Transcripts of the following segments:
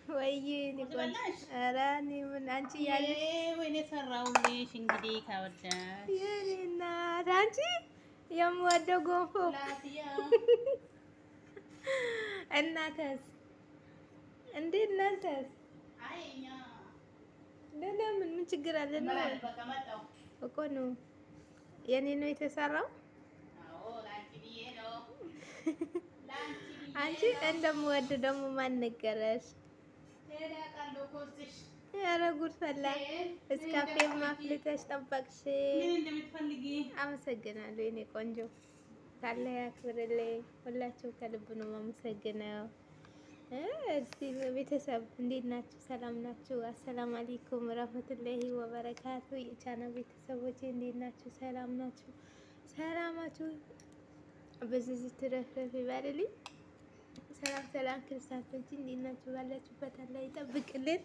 ወይዬ ኧረ እኔ ምን አንቺ ያለሽ ወይኔ ሰራሁልሽ። እንግዲህ ካወዳሽ የኔ እናት አንቺ የምወደው ጎንፎ እናተስ እንዴ እናንተስ ለምን ምን ችግር አለ ነው እኮ ነው የኔ ነው የተሰራው። አንቺ እንደምወድ ደግሞ ማን ነገረሽ? ኧረ ጉድ ፈላ። እስካፌ ማፍልተሽ ጠበቅሽ። አመሰግናለሁ የኔ ቆንጆ። ካለ ያክብርልኝ። ሁላችሁ ከልብ ነው የማመሰግነው። እስቲ ቤተሰብ እንዴት ናችሁ? ሰላም ናችሁ? አሰላም አለይኩም ወራህመቱላሂ ወበረካቱ። የቻና ቤተሰቦቼ እንዴት ናችሁ? ሰላም ናችሁ? ሰላማችሁ በዚህ ትረፍረፍ ይበልልኝ። ሰላም ሰላም ክርስቲያኖች እንዴት ናችሁ? ባላችሁበት አላህ ይጠብቅልን።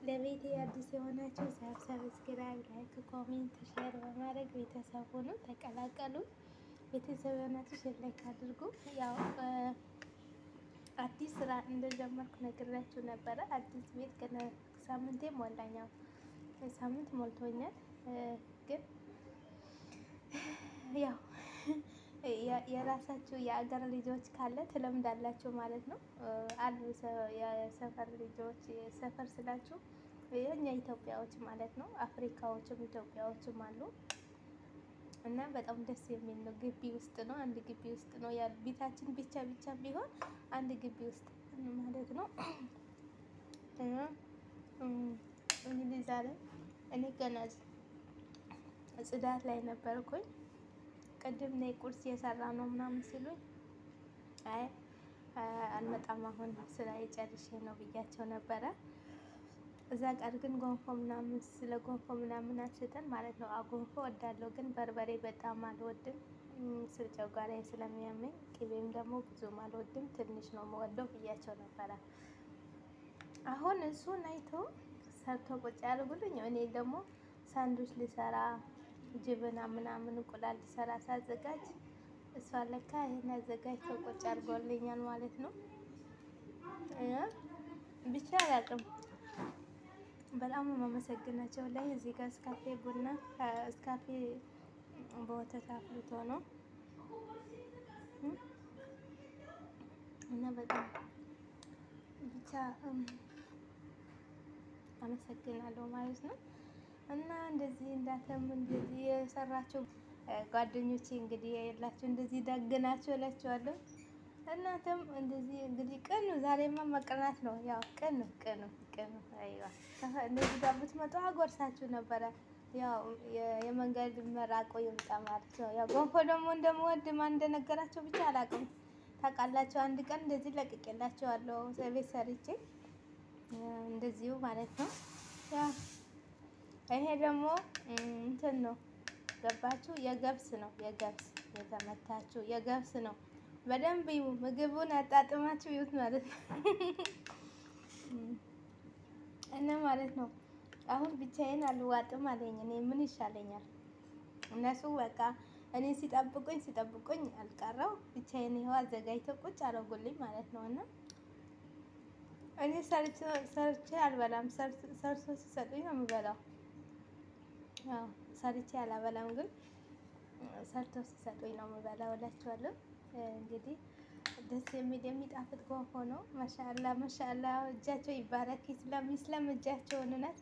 ለቤቴ አዲስ የሆናችሁ ሰብስክራይብ፣ ላይክ፣ ኮሜንት፣ ሼር በማድረግ ቤተሰብ ሆኑ ተቀላቀሉ። ቤተሰብ የሆናችሁ ሼር ላይክ አድርጉ። ያው አዲስ ስራ እንደጀመርኩ ነግራችሁ ነበረ። አዲስ ቤት ገና ሳምንቴ ሞላኛው ሳምንት ሞልቶኛል። ግን ያው የራሳችሁ የአገር ልጆች ካለ ትለምዳላችሁ ማለት ነው። አሉ የሰፈር ልጆች ሰፈር ስላችሁ የኛ ኢትዮጵያዎች ማለት ነው። አፍሪካዎችም ኢትዮጵያዎችም አሉ እና በጣም ደስ የሚል ነው። ግቢ ውስጥ ነው፣ አንድ ግቢ ውስጥ ነው ያ ቤታችን ብቻ ቢሆን አንድ ግቢ ውስጥ ማለት ነው። እንግዲህ ዛሬ እኔ ገና ጽዳት ላይ ነበርኩኝ። ቅድም ነይ ቁርስ እየሰራ ነው ምናምን ሲሉኝ አይ አልመጣም አሁን ስራ ጨርሼ ነው ብያቸው ነበረ። እዛ ቀር ግን ጎንፎ ምናምን ስለ ጎንፎ ምናምን አንስተን ማለት ነው። ጎንፎ እወዳለሁ ግን በርበሬ በጣም አልወድም ጨጓራዬ ስለሚያመኝ፣ ቅቤም ደግሞ ብዙም አልወድም ትንሽ ነው የምወደው ብያቸው ነበረ። አሁን እሱን አይቶ ሰርቶ ቁጭ ያደርጉልኝ። እኔ ደግሞ ሳንዱች ልሰራ ጅብና ምናምን እንቁላል ልሰራ ሳዘጋጅ እሷ ለካ ይሄን አዘጋጅቶ ቁጭ አድርጎልኛል ማለት ነው። ብቻ አላውቅም። በጣም የማመሰግናቸው ላይ እዚህ ጋር እስካፌ ቡና እስካፌ በወተት አፍልቶ ነው እና በጣም ብቻ አመሰግናለሁ ማለት ነው። እና እንደዚህ እንዳተም እንደዚህ የሰራችሁ ጓደኞቼ እንግዲህ የላችሁ እንደዚህ ደግናችሁ እላችኋለሁ። እናንተም እንደዚህ እንግዲህ ቀኑ ዛሬማ መቅናት ነው። ያው ቀኑ አይዋ እንደዚህ ጋር ብትመጡ አጎርሳችሁ ነበረ። ያው የመንገድ መራቆ ይምጣ ማለት ነው። ያው ጎንፎ ደግሞ እንደምወድ ማን እንደነገራቸው ብቻ አላውቅም። ታውቃላችሁ አንድ ቀን እንደዚህ ለቅቄላችኋለሁ ቤት ሰርቼ እንደዚሁ ማለት ነው። ያው ይሄ ደግሞ እንትን ነው ገባችሁ? የገብስ ነው። የገብስ የተመታችሁ የገብስ ነው። በደንብ ይሁ ምግቡን አጣጥማችሁ ይሁት ማለት ነው። እና ማለት ነው አሁን ብቻዬን አልዋጥም አለኝ። እኔ ምን ይሻለኛል? እነሱ በቃ እኔ ሲጠብቁኝ አልቀረው ብቻዬን ይኸው አዘጋጅተው ቁጭ አደረጉልኝ ማለት ነው። እና እኔ ሰርቼ አልበላም። ሰርቶ ሲሰጡኝ ነው የምበላው። ያው ሰርቼ አላበላም፣ ግን ሰርተው ሲሰጡኝ ነው የምበላው እላችኋለሁ። እንግዲህ ደስ የሚል የሚጣፍጥ ጎንፎ ነው። ማሻአላ ማሻአላ እጃቸው ይባረክ። ስለሚስለም እጃቸውን እውነት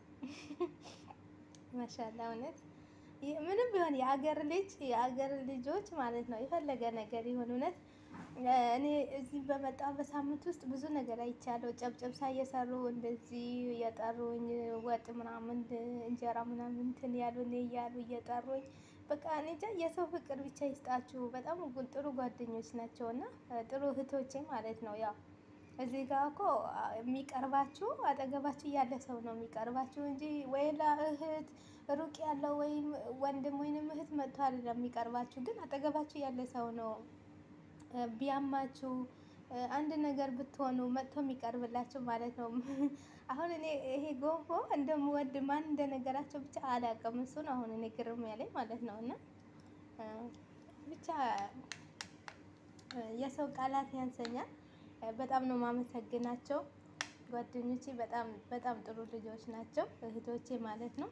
ማሻአላ እውነት ምንም ቢሆን የአገር ልጆች ማለት ነው የፈለገ ነገር ይሁን እውነት እኔ እዚህ በመጣሁ በሳምንት ውስጥ ብዙ ነገር አይቻለሁ። ጨብጨብሳ እየሰሩ እንደዚህ እየጠሩኝ ወጥ ምናምን እንጀራ ምናምን እንትን ያሉ እኔ እያሉ እየጠሩኝ በቃ እኔ እንጃ የሰው ፍቅር ብቻ ይስጣችሁ። በጣም ጥሩ ጓደኞች ናቸው እና ጥሩ እህቶቼ ማለት ነው። ያው እዚህ ጋር እኮ የሚቀርባችሁ አጠገባችሁ ያለ ሰው ነው የሚቀርባችሁ እንጂ ወይላ እህት ሩቅ ያለው ወይም ወንድም ወይንም እህት መጥቶ አይደለም የሚቀርባችሁ፣ ግን አጠገባችሁ ያለ ሰው ነው ቢያማችሁ አንድ ነገር ብትሆኑ መጥቶ የሚቀርብላችሁ ማለት ነው። አሁን እኔ ይሄ ጎንፎ እንደምወድ ማን እንደነገራቸው ብቻ አላውቅም። እሱን አሁን እኔ ግርም ያለኝ ማለት ነው። እና ብቻ የሰው ቃላት ያንሰኛል። በጣም ነው ማመሰግናቸው። ጓደኞቼ በጣም በጣም ጥሩ ልጆች ናቸው፣ እህቶቼ ማለት ነው።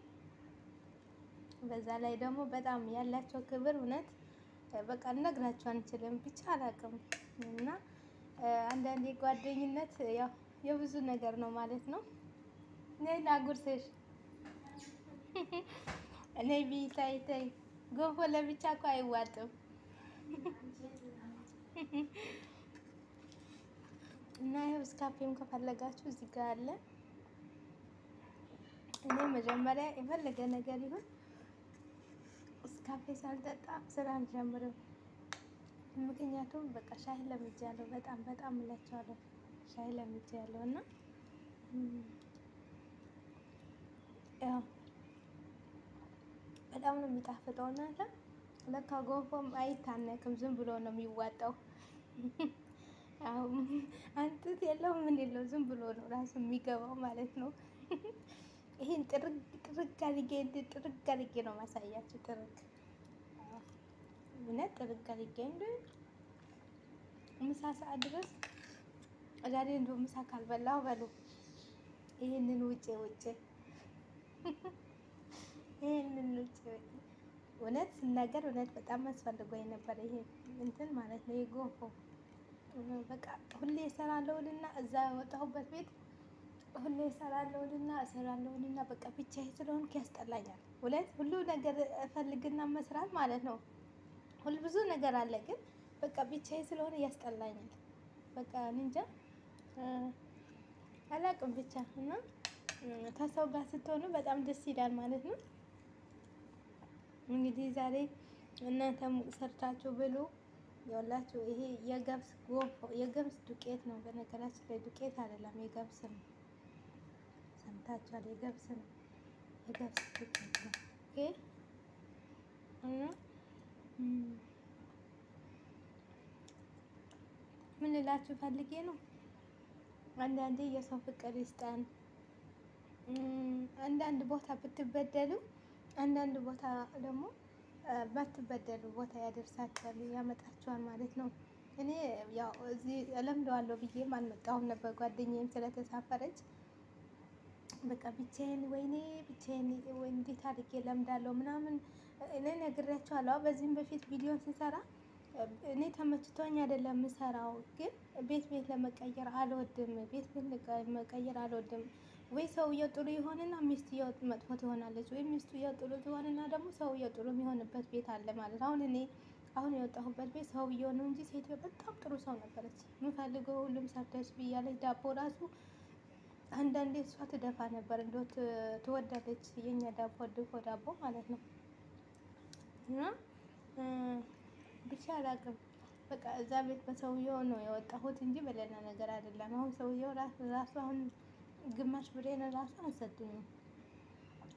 በዛ ላይ ደግሞ በጣም ያላቸው ክብር እውነት በቃ እነግራቸው አንችልም። ብቻ አላውቅም እና አንዳንዴ ጓደኝነት ያው የብዙ ነገር ነው ማለት ነው። ነይ ላጉርስሽ። እኔ ቢታይ ታይ ገንፎ ለብቻ እኮ አይዋጥም። እና ይኸው እስካፌም ከፈለጋችሁ እዚህ ጋር አለ። እኔ መጀመሪያ የፈለገ ነገር ይሁን እስካፌ ሳልጠጣ ስራ አልጀምርም። ምክንያቱም በቃ ሻይ ለምጃለሁ፣ በጣም በጣም እላቸዋለሁ። ሻይ ለምጃለሁ እና ያው በጣም ነው የሚጣፍጠው። እናንተ ለካ ገንፎም አይታነቅም፣ ዝም ብሎ ነው የሚዋጣው። አሁን አንጥት የለውም ምን የለው፣ ዝም ብሎ ነው ራሱ የሚገባው ማለት ነው። ይሄን ጥርግ ጥርግ አድርጌ ነው ማሳያችሁ። ጥርግ እውነት ጥርግ አድርጌ እንደ ምሳ ሰዓት ድረስ ዛሬ እንደው ምሳ ካልበላሁ በሉ ይሄንን ውጭ እውነት ስናገር እውነት በጣም አስፈልጎኝ ነበር ይሄ እንትን ማለት ነው የገንፎ። በቃ ሁሌ እሰራለሁና እዛ ወጣሁበት ቤት ሁሌ እሰራለሁና በቃ ብቻዬን ስለሆንኩ ያስጠላኛል። ሁሉ ነገር እፈልግና መስራት ማለት ነው። ብዙ ነገር አለ ግን በቃ ብቻዬን ስለሆነ ያስጠላኛል። በቃ እንጃ አላውቅም ብቻ እና ከሰው ጋር ስትሆኑ በጣም ደስ ይላል ማለት ነው። እንግዲህ ዛሬ እናንተም ሰርታችሁ ብሉ። ይኸውላችሁ ይሄ የገብስ ገንፎ የገብስ ዱቄት ነው። በነገራችን ላይ ዱቄት አይደለም የገብስ ነው። ሰምታችኋል? የገብስ ነው። የገብስ ዱቄት ነው። ኦኬ እና ምን እላችሁ ፈልጌ ነው፣ አንዳንዴ የሰው ፍቅር ይስጠን። አንዳንድ ቦታ ብትበደሉ፣ አንዳንድ ቦታ ደግሞ ባትበደሉ ቦታ ያደርሳችኋል፣ ያመጣችኋል ማለት ነው። እኔ ያው እዚህ እለምደዋለሁ ብዬም አልመጣሁም ነበር። ጓደኛዬም ስለተሳፈረች በቃ ብቻዬን ወይኔ ብቻዬን ወይ እንዴት አድርጌ እለምዳለሁ ምናምን እኔ ነግሬያቸዋለሁ። በዚህም በፊት ቪዲዮ ስሰራ እኔ ተመችቶኝ አይደለም የምሰራው፣ ግን ቤት ለመቀየር አልወድም። መቀየር አልወድም። ወይ ሰውየው ጥሩ ይሆንና ሚስትየው መጥፎ ትሆናለች፣ ወይ ሚስትየው ጥሩ ትሆንና ደግሞ ሰውየው ጥሩ የሚሆንበት ቤት አለ ማለት ነው። አሁን የወጣሁበት ቤት ሰውየው ነው እንጂ ሴትዮ በጣም ጥሩ ሰው ነበረች። የምፈልገው ሁሉም ሰርተሽ ብያለች። ዳቦ ራሱ አንዳንዴ እሷ ትደፋ ነበር፣ እንደው ትወዳለች የኛ ዳቦ ድፎ ዳቦ ማለት ነው። እና ብቻ አላውቅም በቃ እዛ ቤት በሰውየው ነው የወጣሁት እንጂ በሌላ ነገር አይደለም። አሁን ሰውየው ራሱ አሁን ግማሽ ብሬን ራሱ አልሰጡኝም።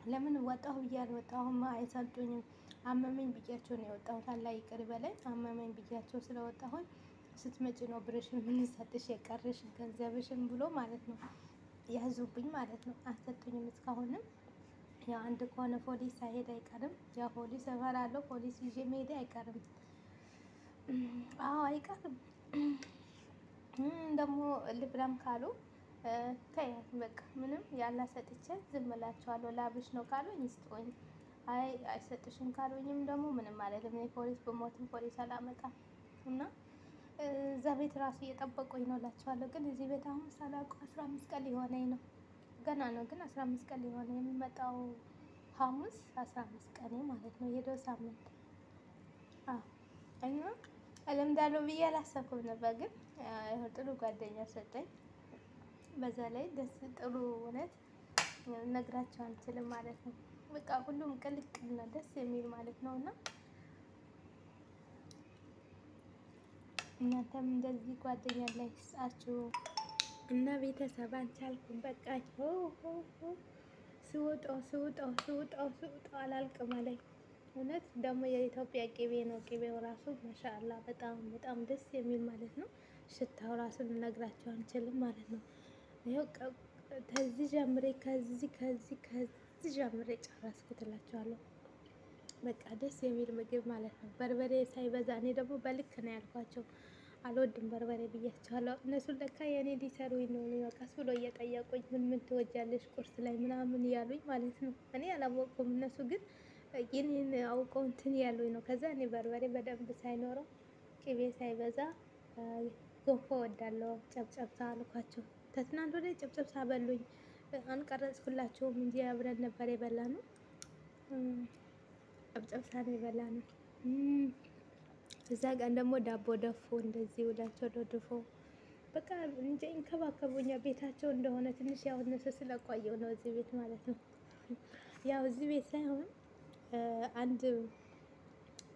ለምን ወጣሁ ብዬ አልወጣሁም፣ አይሰጡኝም። አመመኝ ብያቸው ነው የወጣሁት። አላህ ይቅር በለኝ። አመመኝ ብያቸው ስለወጣሁኝ ስትመጪ ነው ብርሽን የምንሰጥሽ የቀረሽ ገንዘብሽን ብሎ ማለት ነው ያዙብኝ ማለት ነው። አልሰጡኝም እስካሁንም። ያው አንድ ከሆነ ፖሊስ ሳይሄድ አይቀርም። ያው ፖሊስ እፈራለሁ። ፖሊስ ይዤ መሄድ አይቀርም። አዎ አይቀርም። ደግሞ ልብላም ካሉ ተያት በቃ ምንም ያላሰጥቼ ዝም እላቸዋለሁ። ላብሽ ነው ካሉኝ ይስጡኝ። አይ አይሰጥሽም ካሉኝም ደግሞ ምንም አይደለም። እኔ ፖሊስ በሞትም ፖሊስ አላመጣም። እና እዛ ቤት ራሱ እየጠበቁኝ ነው እላቸዋለሁ። ግን እዚህ ቤት አሁን ሳላውቀው 15 ቀን ሊሆነኝ ነው። ገና ነው ግን 15 ቀን ሊሆነኝ የሚመጣው ሐሙስ 15 ቀኔ ማለት ነው። የሄደው ሳምንት እና እለምዳለሁ ብዬ አላሰብኩም ነበር። ግን ጥሩ ጓደኛ ሰጠኝ። በዛ ላይ ደስ ጥሩ እውነት ነግራቸው አንችልም ማለት ነው። በቃ ሁሉም ቅልቅል ነው ደስ የሚል ማለት ነው። እና እናንተም እንደዚህ ጓደኛ ላይ ይስጣችሁ። እና ቤተሰብ አልቻልኩም በቃ ስውጠው አላልቅም አለኝ። እውነት ደግሞ የኢትዮጵያ ቅቤ ነው። ቅቤው ራሱ ማሻአላ በጣም ደስ የሚል ማለት ነው። ሽታው ራሱ ልነግራቸው አንችልም ማለት ነው። ይኸው ከዚህ ጀምሬ ከዚህ ጀምሬ ጨረስኩት እላቸዋለሁ። በቃ ደስ የሚል ምግብ ማለት ነው። በርበሬ ሳይበዛ፣ እኔ ደግሞ በልክ ነው ያልኳቸው። አልወድም በርበሬ ብያቸዋለሁ። እነሱ ለካ የኔ ሊሰሩኝ ነው ቀስ ብሎ እየጠየቁኝ ምን ትወጃለሽ ቁርስ ላይ ምናምን እያሉኝ ማለት ነው። እኔ አላወቅኩም፣ እነሱ ግን የኔን አውቀው እንትን ያሉኝ ነው። ከዛ እኔ በርበሬ በደንብ ሳይኖረው ቅቤ ሳይበዛ ገንፎ እወዳለሁ ጨብጨብሳ አልኳቸው። ከትናንት ወዲያ ጨብጨብሳ በሉኝ። አልቀረጽኩላቸውም እንጂ አብረን ነበር የበላነው። ጨብጨብሳ ነው የበላነው። እዛ ቀን ደግሞ ዳቦ ደፉ እንደዚህ ውላቸው ደድፎ በቃ እንጃ ይንከባከቡኛል። ቤታቸው እንደሆነ ትንሽ ያው እነሱ ስለቆየው ነው እዚህ ቤት ማለት ነው። ያው እዚህ ቤት ሳይሆን አንድ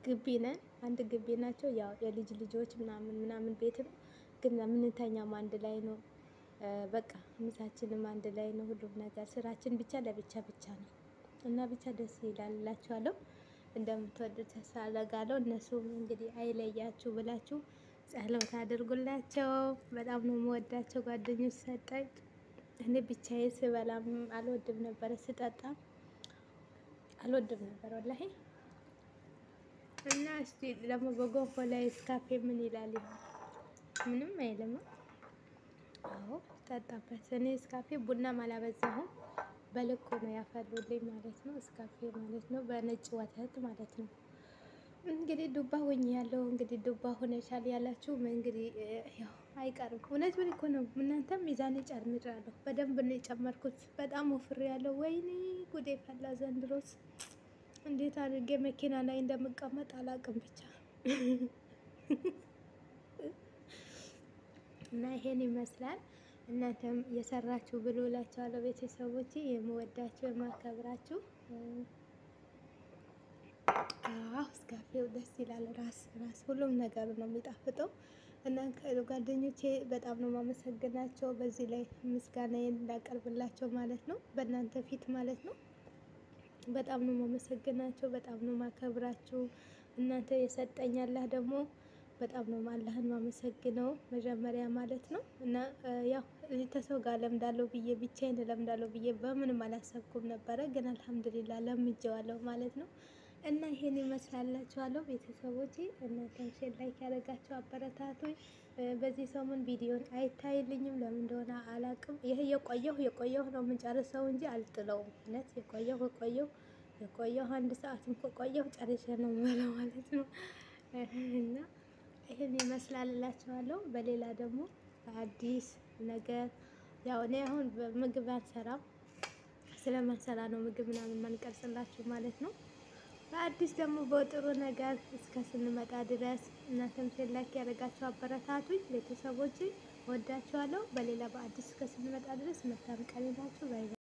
ግቢ ነን፣ አንድ ግቢ ናቸው። ያው የልጅ ልጆች ምናምን ምናምን ቤት ነው፣ ግን የምንተኛም አንድ ላይ ነው። በቃ ምሳችንም አንድ ላይ ነው። ሁሉም ነገር ስራችን ብቻ ለብቻ ብቻ ነው እና ብቻ ደስ ይላል እላችኋለሁ። እንደምትወዱት ተስፋ አደርጋለሁ። እነሱም እንግዲህ አይለያችሁ ብላችሁ ጸሎት አድርጉላቸው። በጣም ነው የምወዳቸው ጓደኞች ሰጠኝ። እኔ ብቻዬን ስበላም አልወድም ነበረ፣ ስጠጣም አልወድም ነበር ወላሂ። እና እስቲ ደግሞ በገንፎ ላይ እስካፌ ምን ይላል? ምንም አይልም። አዎ ጠጣበት። እኔ እስካፌ ቡናም አላበዛሁም፣ በልኩ ነው ያፈሉልኝ ማለት ነው። እስካፌ ማለት ነው በነጭ ወተት ማለት ነው። እንግዲህ ዱባ ሆኜ ያለው እንግዲህ ዱባ ሆነሻል ያላችሁ እንግዲህ ያው አይቀርም። እውነት ምን እኮ ነው። እናንተም ሚዛኔ ጨምሬያለሁ፣ በደንብ ነው የጨመርኩት። በጣም ወፍሬ ያለው ወይኔ ጉዴ ፈላ ዘንድሮስ። እንዴት አድርጌ መኪና ላይ እንደምቀመጥ አላውቅም ብቻ እና ይሄን ይመስላል። እናንተም የሰራችሁ ብሉ እላችኋለሁ ቤተሰቦቼ፣ የምወዳችሁ የማከብራችሁ። እስካፌው ደስ ይላል። ራስ ሁሉም ነገር ነው የሚጣፍጠው። እና ጓደኞቼ በጣም ነው የማመሰግናቸው። በዚህ ላይ ምስጋናዬን እንዳቀርብላቸው ማለት ነው፣ በእናንተ ፊት ማለት ነው። በጣም ነው የማመሰግናቸው፣ በጣም ነው የማከብራችሁ። እናንተ የሰጠኝ አላህ ደግሞ በጣም ነው አላህን ማመሰግነው መጀመሪያ ማለት ነው። እና ያው ከሰው ጋር ለምዳለሁ ብዬ ብቻዬን ለምዳለሁ ብዬ በምንም አላሰብኩም ነበረ፣ ግን አልሐምዱሊላህ ለምጄዋለሁ ማለት ነው። እና ይሄን ይመስላላችኋለሁ ቤተሰቦቼ። እናንተም ሼር ላይክ ያደረጋችሁ አበረታቶኝ። በዚህ ሰሞን ቪዲዮን አይታይልኝም፣ ለምን እንደሆነ አላውቅም። ይሄ የቆየሁ ነው የምንጨርሰው እንጂ አልጥለውም። እውነት የቆየሁ አንድ ሰዓትም ከቆየሁ ጨርሼ ነው የምበላው ማለት ነው። እና ይሄን ይመስላል እላችኋለሁ። በሌላ ደግሞ በአዲስ ነገር ያው እኔ አሁን ምግብ አልሰራም፣ ስለማልሰራ ነው ምግብ ምናምን ማንቀርጽላችሁ ማለት ነው። በአዲስ ደግሞ በጥሩ ነገር እስከ ስንመጣ ድረስ እናንተም ሼር ላይክ ያደረጋችሁ አበረታቱኝ ቤተሰቦቼ፣ ወዳችኋለሁ። በሌላ በአዲስ እስከ ስንመጣ ድረስ መልካም ቀን ይሁንላችሁ። ባይ